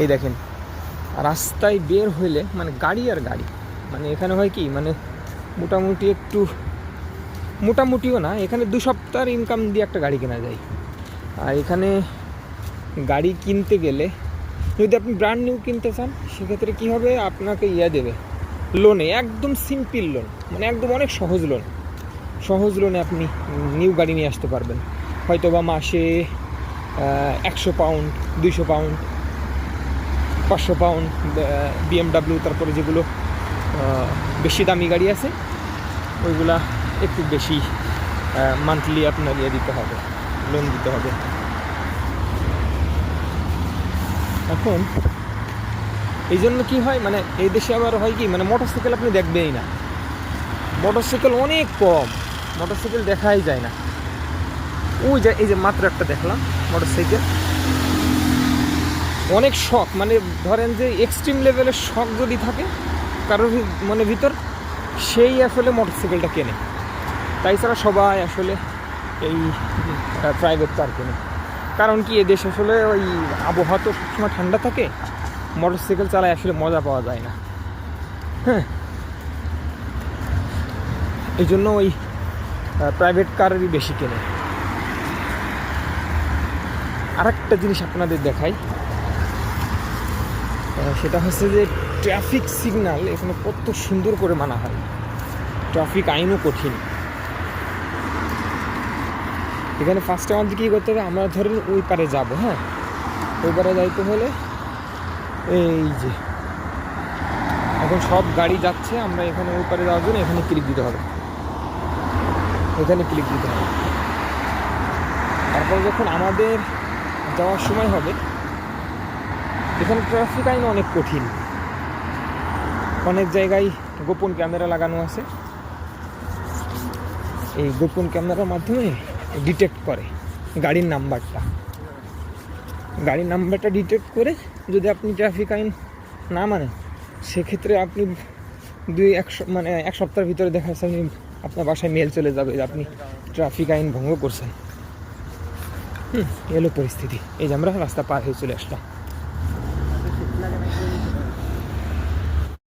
এই দেখেন, রাস্তায় বের হইলে মানে গাড়ি আর গাড়ি, মানে এখানে হয় কি, মানে মোটামুটি একটু, মোটামুটিও না, এখানে 2 সপ্তাহের ইনকাম দিয়ে একটা গাড়ি কেনা যায়। আর এখানে গাড়ি কিনতে গেলে যদি আপনি ব্র্যান্ড নিউ কিনতে চান, সেক্ষেত্রে কী হবে, আপনাকে দেবে লোনে, একদম সিম্পল লোন, মানে একদম অনেক সহজ লোনে আপনি নিউ গাড়ি নিয়ে আসতে পারবেন। হয়তো বা মাসে 100 পাউন্ড, 200 পাউন্ড, 500 পাউন্ড, BMW, তারপরে যেগুলো বেশি দামি গাড়ি আছে ওইগুলা একটু বেশি মান্থলি আপনার দিতে হবে, লোন দিতে হবে। এখন এই জন্য কী হয়, মানে এই দেশে আবার হয় কি, মানে মোটরসাইকেল আপনি দেখবেই না, মোটরসাইকেল অনেক কম, মোটরসাইকেল দেখাই যায় না। ওই যে এই যে মাত্র একটা দেখলাম মোটরসাইকেল, অনেক শখ, মানে ধরেন যে এক্সট্রিম লেভেলের শখ যদি থাকে কারোর মনে ভিতর, সেই আসলে মোটরসাইকেলটা কেনে। তাই ছাড়া সবাই আসলে এই প্রাইভেট কার কেনে। কারণ কি, এদেশ আসলে ওই আবহাওয়া তো সবসময় ঠান্ডা থাকে, মোটরসাইকেল চালায় আসলে মজা পাওয়া যায় না। হ্যাঁ, এই জন্য ওই প্রাইভেট কারেরই বেশি কেনে। আরেকটা জিনিস আপনাদের দেখাই, সেটা হচ্ছে যে ট্রাফিক সিগন্যাল এখানে কত সুন্দর করে মানা হয়, ট্রাফিক আইনও কঠিন। এখানে ফার্স্টে আমাদের কী করতে হবে, আমরা ধরেন ওই পারে যাব, হ্যাঁ, ওই পারে যাইতে হলে এই যে এখন সব গাড়ি যাচ্ছে, আমরা এখানে ওই পারে যাওয়ার জন্য এখানে ক্লিক দিতে হবে, তারপর যখন আমাদের যাওয়ার সময় হবে, এখানে ট্রাফিক আইন অনেক কঠিন, অনেক জায়গায় গোপন ক্যামেরা লাগানো আছে। এই গোপন ক্যামেরার মাধ্যমে ডিটেক্ট করে গাড়ির নাম্বারটা ডিটেক্ট করে যদি আপনি ট্রাফিক আইন না মানেন, সেক্ষেত্রে আপনি এক সপ্তাহের ভিতরে দেখা যাচ্ছে আপনার বাসায় মেল চলে যাবে যে আপনি ট্রাফিক আইন ভঙ্গ করছেন। এলো পরিস্থিতি, এই যে আমরা রাস্তা পার হয়ে চলে আসলাম।